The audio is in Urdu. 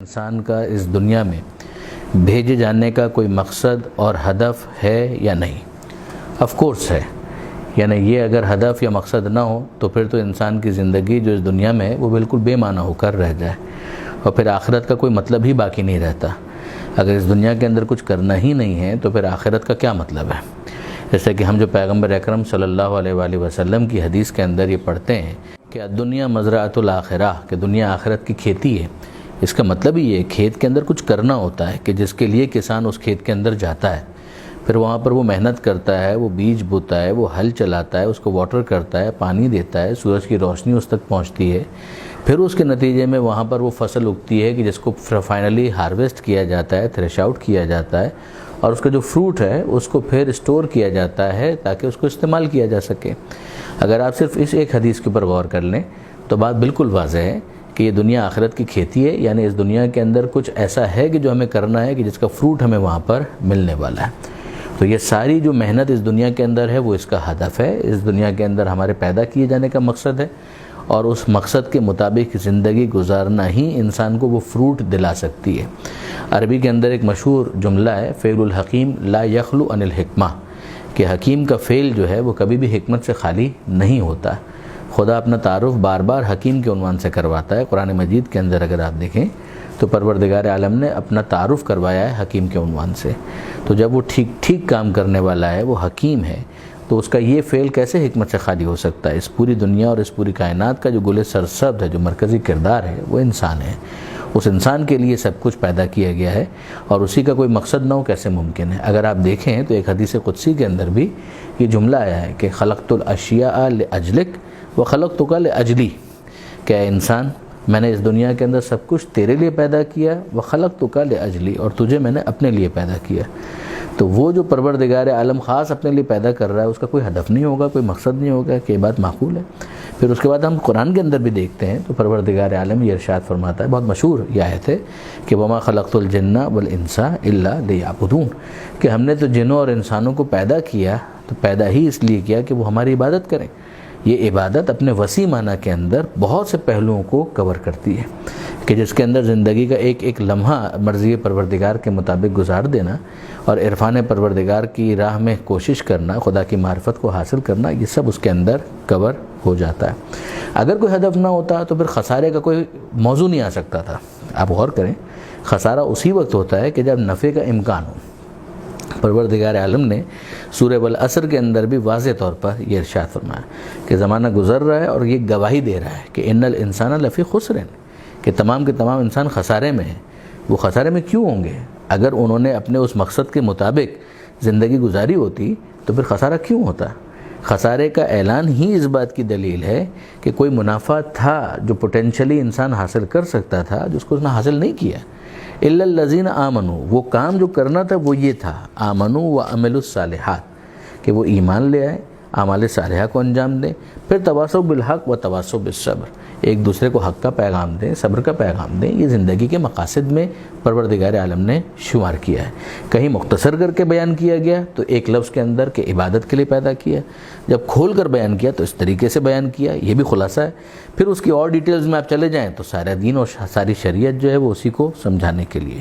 انسان کا اس دنیا میں بھیجے جانے کا کوئی مقصد اور ہدف ہے یا نہیں؟ آف کورس ہے. یعنی یہ اگر ہدف یا مقصد نہ ہو تو پھر تو انسان کی زندگی جو اس دنیا میں ہے وہ بالکل بے معنی ہو کر رہ جائے اور پھر آخرت کا کوئی مطلب ہی باقی نہیں رہتا. اگر اس دنیا کے اندر کچھ کرنا ہی نہیں ہے تو پھر آخرت کا کیا مطلب ہے؟ جیسے کہ ہم جو پیغمبر اکرم صلی اللہ علیہ وآلہ وسلم کی حدیث کے اندر یہ پڑھتے ہیں کہ دنیا مزرعۃ الآخرہ، کہ دنیا آخرت کی کھیتی ہے. اس کا مطلب ہی ہے کھیت کے اندر کچھ کرنا ہوتا ہے کہ جس کے لیے کسان اس کھیت کے اندر جاتا ہے، پھر وہاں پر وہ محنت کرتا ہے، وہ بیج بوتا ہے، وہ ہل چلاتا ہے، اس کو واٹر کرتا ہے، پانی دیتا ہے، سورج کی روشنی اس تک پہنچتی ہے، پھر اس کے نتیجے میں وہاں پر وہ فصل اگتی ہے کہ جس کو فائنلی ہارویسٹ کیا جاتا ہے، تھریش آؤٹ کیا جاتا ہے، اور اس کا جو فروٹ ہے اس کو پھر اسٹور کیا جاتا ہے تاکہ اس کو استعمال کیا جا سکے. اگر آپ صرف اس ایک حدیث کے اوپر غور کر لیں تو بات بالکل واضح ہے کہ یہ دنیا آخرت کی کھیتی ہے. یعنی اس دنیا کے اندر کچھ ایسا ہے کہ جو ہمیں کرنا ہے کہ جس کا فروٹ ہمیں وہاں پر ملنے والا ہے. تو یہ ساری جو محنت اس دنیا کے اندر ہے وہ اس کا ہدف ہے. اس دنیا کے اندر ہمارے پیدا کیے جانے کا مقصد ہے اور اس مقصد کے مطابق زندگی گزارنا ہی انسان کو وہ فروٹ دلا سکتی ہے. عربی کے اندر ایک مشہور جملہ ہے، فعل الحکیم لا یخلو عن الحکمہ، کہ حکیم کا فعل جو ہے وہ کبھی بھی حکمت سے خالی نہیں ہوتا. خدا اپنا تعارف بار بار حکیم کے عنوان سے کرواتا ہے. قرآن مجید کے اندر اگر آپ دیکھیں تو پروردگار عالم نے اپنا تعارف کروایا ہے حکیم کے عنوان سے. تو جب وہ ٹھیک کام کرنے والا ہے، وہ حکیم ہے، تو اس کا یہ فعل کیسے حکمت سے خالی ہو سکتا ہے؟ اس پوری دنیا اور اس پوری کائنات کا جو گل سرسبز ہے، جو مرکزی کردار ہے، وہ انسان ہے. اس انسان کے لیے سب کچھ پیدا کیا گیا ہے اور اسی کا کوئی مقصد نہ ہو کیسے ممکن ہے؟ اگر آپ دیکھیں تو ایک حدیث قدسی کے اندر بھی یہ جملہ آیا ہے کہ خلقت الاشیاء لاجلک وخلقتک لاجلی، کہ اے انسان میں نے اس دنیا کے اندر سب کچھ تیرے لیے پیدا کیا، وخلقتک لاجلی، اور تجھے میں نے اپنے لیے پیدا کیا. تو وہ جو پروردگار عالم خاص اپنے لیے پیدا کر رہا ہے اس کا کوئی ہدف نہیں ہوگا، کوئی مقصد نہیں ہوگا، کہ یہ بات معقول ہے. پھر اس کے بعد ہم قرآن کے اندر بھی دیکھتے ہیں تو پروردگار عالم یہ ارشاد فرماتا ہے، بہت مشہور یہ آیت ہے کہ وما خلقت الجن والانس الا لیعبدون، کہ ہم نے تو جنوں اور انسانوں کو پیدا کیا تو پیدا ہی اس لیے کیا کہ وہ ہماری عبادت کریں. یہ عبادت اپنے وسیع معنی کے اندر بہت سے پہلوؤں کو کور کرتی ہے کہ جس کے اندر زندگی کا ایک ایک لمحہ مرضی پروردگار کے مطابق گزار دینا اور عرفان پروردگار کی راہ میں کوشش کرنا، خدا کی معرفت کو حاصل کرنا، یہ سب اس کے اندر کور ہو جاتا ہے. اگر کوئی ہدف نہ ہوتا تو پھر خسارے کا کوئی موضوع نہیں آ سکتا تھا. آپ غور کریں، خسارہ اسی وقت ہوتا ہے کہ جب نفع کا امکان ہو. پروردگار عالم نے سورہ والعصر کے اندر بھی واضح طور پر یہ ارشاد فرمایا کہ زمانہ گزر رہا ہے اور یہ گواہی دے رہا ہے کہ ان الانسان لفی خسر، کہ تمام کے تمام انسان خسارے میں ہیں. وہ خسارے میں کیوں ہوں گے؟ اگر انہوں نے اپنے اس مقصد کے مطابق زندگی گزاری ہوتی تو پھر خسارہ کیوں ہوتا؟ خسارے کا اعلان ہی اس بات کی دلیل ہے کہ کوئی منافع تھا جو پوٹینشلی انسان حاصل کر سکتا تھا، جس کو اس نے حاصل نہیں کیا. الا الذین آمنوا، وہ کام جو کرنا تھا وہ یہ تھا، آمنوا وعملوا الصالحات، کہ وہ ایمان لے آئے، اعمال صالحہ کو انجام دیں، پھر تواصوا بالحق و تواصوا بالصبر، ایک دوسرے کو حق کا پیغام دیں، صبر کا پیغام دیں. یہ زندگی کے مقاصد میں پروردگار عالم نے شمار کیا ہے. کہیں مختصر کر کے بیان کیا گیا تو ایک لفظ کے اندر کہ عبادت کے لیے پیدا کیا، جب کھول کر بیان کیا تو اس طریقے سے بیان کیا. یہ بھی خلاصہ ہے. پھر اس کی اور ڈیٹیلز میں آپ چلے جائیں تو سارا دین اور ساری شریعت جو ہے وہ اسی کو سمجھانے کے لیے